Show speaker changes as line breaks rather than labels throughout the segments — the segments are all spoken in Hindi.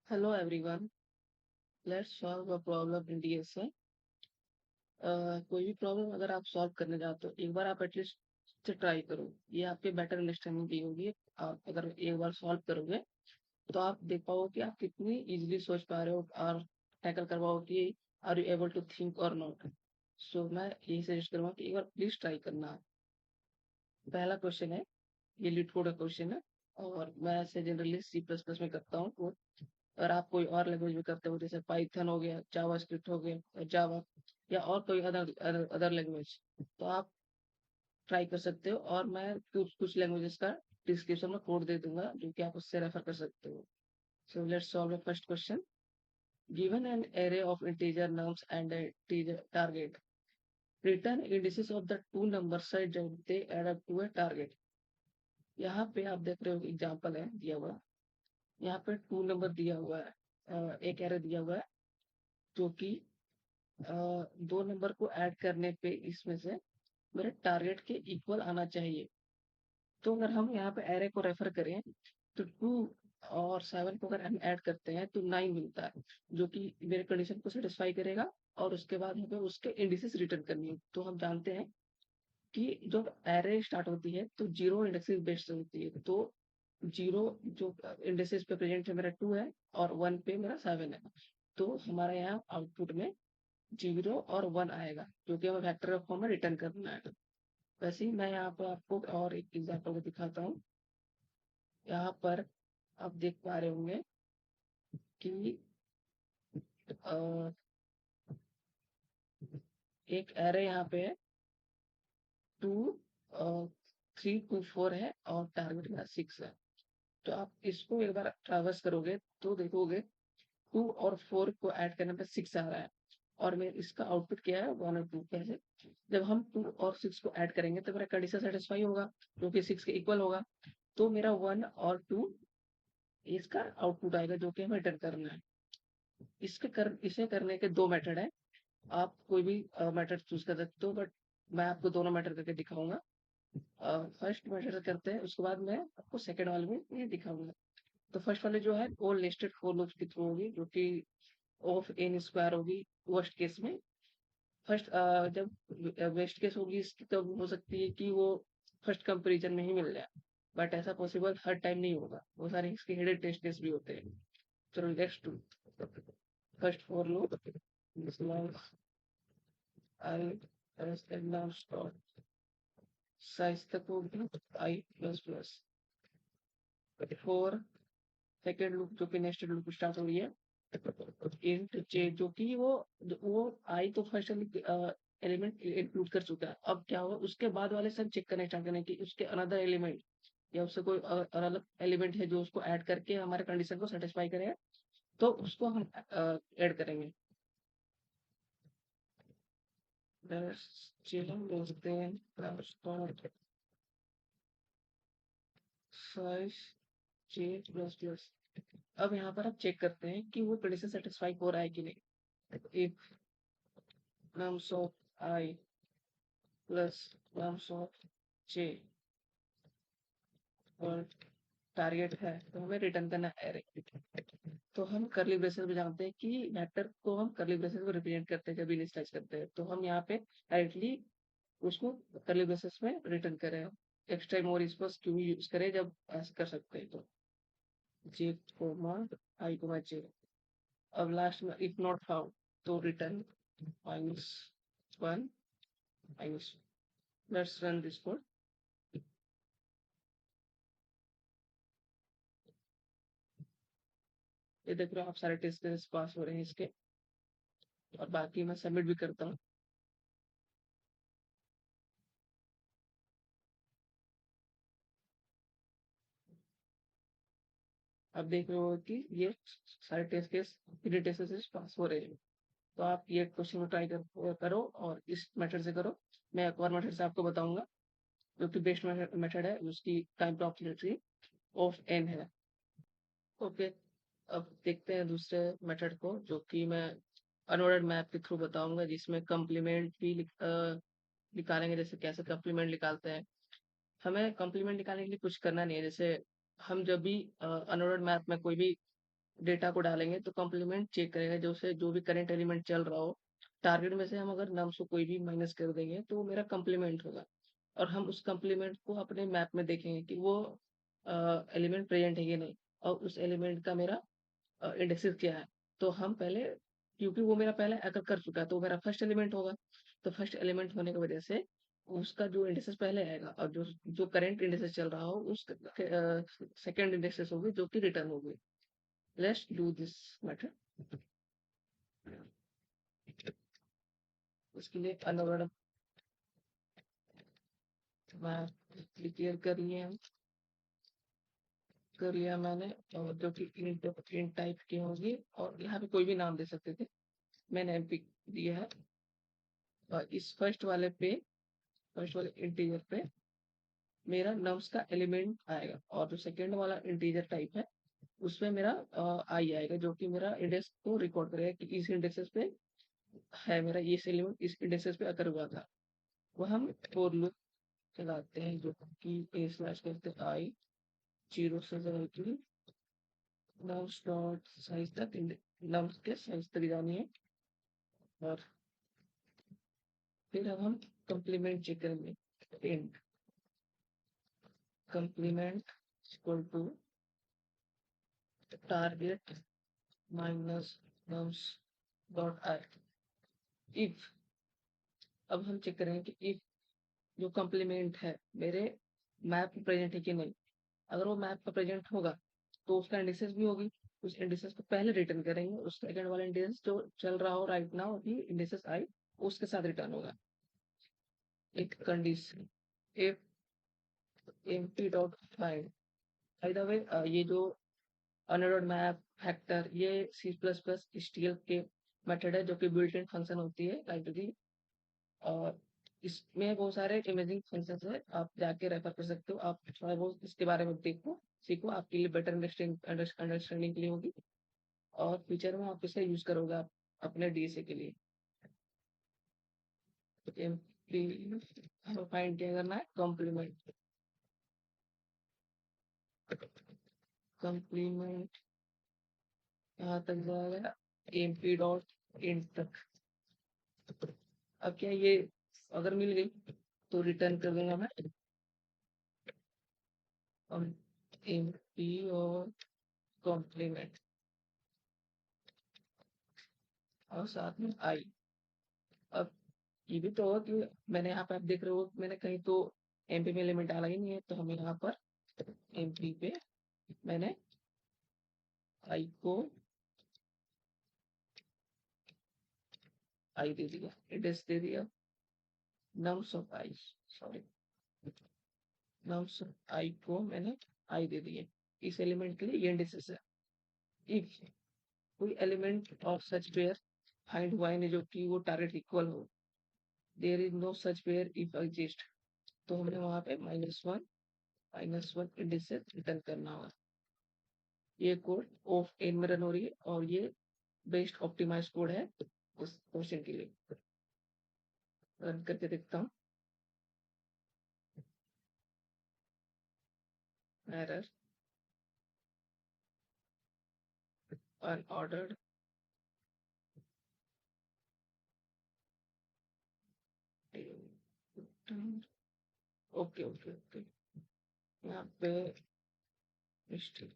Hello everyone, let's solve a problem in DSA. कोई भी प्रॉब्लम अगर आप सॉल्व करने जाते हो एक बार आप एटलीस्ट से ट्राई करो। ये आपके बेटर अंडरस्टैंडिंग की होगी। आप अगर एक बार सॉल्व करोगे तो आप देख पाओगे कि आप कितनी इजीली सोच पा रहे हो और टैकल कर पाओगे कि are you able to think और नॉट। सो मैं यही सजेस्ट करूंगा कि एक बार प्लीज ट्राई करना। पहला क्वेश्चन है, ये लीड कोड का क्वेश्चन है और मैं ऐसे जनरली सी प्लस प्लस में करता हूँ। अगर आप कोई और लैंग्वेज में करते हो जैसे पाइथन हो गया, जावा स्क्रिप्ट हो गया, जावा या और कोई अदर अदर लैंग्वेज, तो आप ट्राई कर सकते हो। और मैं कुछ कुछ लैंग्वेजेस का डिस्क्रिप्शन में कोड दे दूंगा जो कि आप उससे रेफर कर सकते हो। So let's solve the first question. Given an array of integer nums and a target, return indices of the two number such that they add up to a target। यहाँ पे आप देख रहे हो एग्जांपल है दिया हुआ। यहाँ पे टू नंबर दिया हुआ है, एक एरे दिया हुआ है जो कि दो नंबर को ऐड करने पे इसमें से मेरे टारगेट के इक्वल आना चाहिए। तो अगर हम यहाँ पे एरे को रेफर करें तो 2 और 7 को अगर हम ऐड करते हैं तो 9 मिलता है, जो कि मेरे कंडीशन को सेटिस्फाई करेगा। और उसके बाद हमें उसके इंडिसेस रिटर्न करनी है। तो हम जानते हैं कि जब एरे स्टार्ट होती है तो जीरो इंडेक्सेस बेस्ड होती है। तो जीरो जो इंडेक्सेस पे प्रेजेंट है मेरा 2 है और 1 पे मेरा 7 है। तो हमारा यहाँ आउटपुट में 0 और 1 आएगा जो कि हमें वेक्टर फॉर्म में रिटर्न करना है। वैसे ही मैं यहाँ पर आपको और एक एग्जांपल को दिखाता हूँ। यहाँ पर आप देख पा रहे होंगे कि अ, एक एरे यहाँ पे है 2, 3 2 4 है और टारगेट मेरा 6 है। तो आप इसको एक बार ट्रावर्स करोगे तो देखोगे 2 और 4 को ऐड करने पे 6 आ रहा है। और मैं इसका आउटपुट क्या है 1 और 2। कैसे? जब हम 2 और 6 को ऐड करेंगे तो मेरा कंडीशन सेटिस्फाई होगा जो कि 6 के इक्वल होगा। तो मेरा 1 और 2 इसका आउटपुट आएगा जो कि हमें रिटर्न करना है। इसे करने के दो मेथड है। आप कोई भी मेथड चूज कर सकते हो बट मैं आपको दोनों मेथड करके दिखाऊंगा। फर्स्ट मेथड करते हैं उसके बाद मैं आपको सेकंड वाले में ये दिखाऊंगा। तो फर्स्ट वाले जो है वो लिस्टेड फॉर लूप्स के थ्रू होगी जो कि ऑफ एन स्क्वायर होगी वर्स्ट केस में। फर्स्ट जब वेस्ट केस होगी इसकी तब हो सकती है कि वो फर्स्ट कंपैरिजन में ही मिल जाए। बट ऐसा पॉसिबल हर टाइम नहीं होगा, वो सारे इसके हिडन टेस्ट केस भी होते हैं। चलो next to first for loop I S N now stop size तक होगी I plus plus four. Second loop जो कि नेक्स्ट लूप स्टार्ट हो रही है इंट जे जो कि वो आई तो फर्स्ट एलिमेंट इंक्लूड कर चुका है। अब क्या होगा उसके बाद वाले सब चेक करना स्टार्ट करने की उसके अनदर एलिमेंट या उससे कोई अलग एलिमेंट है जो उसको ऐड करके हमारे कंडीशन को सेटिस्फाई करेगा। तो उसको हम ऐड करेंगे। अब यहाँ पर आप चेक करते हैं कि वो कंडीशन सेटिस्फाई हो रहा है कि नहीं। If nums of I plus nums of j और टारगेट है तो हमें रिटर्न करना है एरे। तो हम करली ब्रेसेस में जानते हैं कि वेक्टर को हम करली ब्रेसेस में रिप्रेजेंट करते हैं जब इनिशियलाइज करते हैं। तो हम यहाँ पे डायरेक्टली उसको करली ब्रेसेस में रिटर्न करें। एक्स्ट्रा मोर इज प्लस क्यों यूज करें जब ऐसे कर सकते हैं। तो जे कोमा आई कोमा जे। अब लास्ट में इफ नॉट फाउंड तो return -1 minus. Let's run this code. ये देख रहे हो आप सारे टेस्ट केसेस पास हो रहे हैं इसके। और बाकी मैं सबमिट भी करता हूँ। आप देख रहे हो कि ये सारे test case three test cases pass हो रहे हैं। तो आप ये क्वेश्चन को ट्राई करो और इस मेथड से करो। मैं एक और मेथड से आपको बताऊंगा जो कि बेस्ट मेथड है उसकी टाइम प्रॉपर्टी ऑफ एन है। ओके, अब देखते हैं दूसरे मेथड को जो कि मैं अनऑर्डर्ड मैप के थ्रू बताऊंगा जिसमें कंप्लीमेंट भी निकालेंगे। जैसे कैसे कंप्लीमेंट निकालते हैं। हमें कंप्लीमेंट निकालने के लिए कुछ करना नहीं है। जैसे हम जब भी अनऑर्डर्ड मैप में कोई भी डेटा को डालेंगे तो कॉम्प्लीमेंट चेक करेगा, जो से जो भी करंट एलिमेंट चल रहा हो, टारगेट में से हम अगर नम्स को कोई भी माइनस कर देंगे तो वो मेरा कॉम्प्लीमेंट होगा। और हम उस कॉम्प्लीमेंट को अपने मैप में देखेंगे कि वो एलिमेंट प्रेजेंट है कि नहीं, और उस एलिमेंट का मेरा इंडेक्सेस क्या है। तो हम पहले, क्योंकि वो मेरा पहले अगर कर चुका है तो वो मेरा फर्स्ट एलिमेंट होगा, तो फर्स्ट एलिमेंट होने की वजह से उसका जो इंडेक्सेस पहले आएगा, और जो जो करंट इंडेक्सेस चल रहा हो उस सेकंड इंडेक्सेस होगी जो कि रिटर्न होगी। Let's do this matter. उसके लिए अनवर्ड मैप क्लियर कर लिए हम, कर लिया मैंने, और जो कि इंट टाइप की होगी, और यहाँ पे कोई भी नाम दे सकते थे, मैंने एमपी दिया है। और इस फर्स्ट वाले इंटीजर पे मेरा नम्स का एलिमेंट आएगा, और जो सेकेंड वाला इंटीजर टाइप है उसमें मेरा आई आएगा, जो कि मेरा इंडेक्स को रिकॉर्ड करेगा कि इस इंडेक्सेस पे है मेरा ये एलिमेंट, इस इंडेक्सेस पे अकर हुआ था। वो हम फॉर लूप चलाते हैं, जो कि ए स्लैश करते आई 0 से लेकर नम्स डॉट साइज तक, नम्स के साइज तक जानी है। और फिर अब हम कंप्लीमेंट चेक करेंगे। Int complement equal to target minus nums dot I. If, अब हम चेक करेंगे कि इफ जो कंप्लीमेंट है मेरे मैप में प्रेजेंट है कि नहीं। अगर वो मैप पर प्रेजेंट होगा तो उसका इंडिसेस भी होगी, उस इंडिसेस को पहले रिटर्न करेंगे, उस सेकंड वाला इंडिसेस जो चल रहा हो राइट नाउ भी इंडिसेस आई उसके साथ रिटर्न होगा। एक condition if empty dot find, by the way ये जो अनरोड मैप फैक्टर ये C++ HTML के मेथड है, जो कि बिल्ट इन फंक्शन होती है लाइब्रेरी। और इसमें बहुत सारे इमेजिंग फंक्शंस है, आप जाके रेफर कर सकते हो, आप थोड़ा बहुत इसके बारे में देखो सीखो, आपके लिए बेटर अंडरस्टैंडिंग के लिए होगी, और फ्यूचर में आप इसे यूज करोगे आप अपने डीएसए के लिए। हमें फाइंड क्या करना है, कॉम्प्लीमेंट, कॉम्प्लीमेंट यहाँ तक जाएगा एमपी डॉट इंट तक। अब क्या ये अगर मिल गई तो रिटर्न कर देंगे मैं एमपी और कॉम्प्लीमेंट, और साथ में आई। अब ये भी तो हो कि मैंने यहाँ पे आप देख रहे हो मैंने कहीं तो एमपी में एलिमेंट डाला ही नहीं है, तो हमें यहाँ पर एमपी पे मैंने आई को आई दे दिया, एड्रेस दे दिया, nums of I, sorry nums of I को मैंने आई दे दिए। इस एलिमेंट के लिए ये इंडिसेस है। इफ कोई element of such pair find हुआ है नहीं जो कि वो टारगेट इक्वल हो, there is no such pair if exist, तो हमें वहां पे -1 इंडिसेस रिटर्न करना होगा। ये कोड ऑफ एन में रन हो रही है, और ये बेस्ट ऑप्टिमाइज कोड है इस क्वेश्चन के लिए। रन करके देखता हूँ। Error unordered, okay okay okay, यहाँ पे मिस्टेक,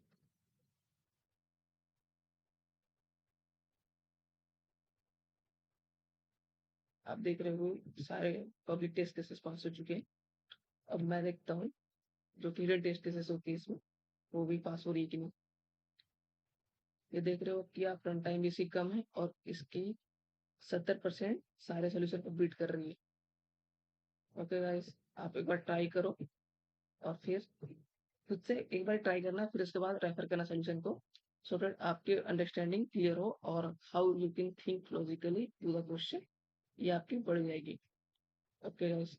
आप देख रहे हो सारे पब्लिक टेस्ट केसेस पास हो चुके हैं। अब मैं देखता हूँ जो क्लियर टेस्ट केसेस होती है इसमें वो भी पास हो रही है कि नहीं। ये देख रहे हो कि आप रन टाइम इसकी कम है, और इसकी 70% सारे सोल्यूशन को बीट कर रही है। ओके गाइस, आप एक बार ट्राई करो, और फिर खुद से एक बार ट्राई करना, फिर उसके बाद रेफर करना सोल्यूशन को, सो दैट आपकी अंडरस्टैंडिंग क्लियर हो, और how you can think logically to the question ये आपकी बढ़ जाएगी। Okay guys.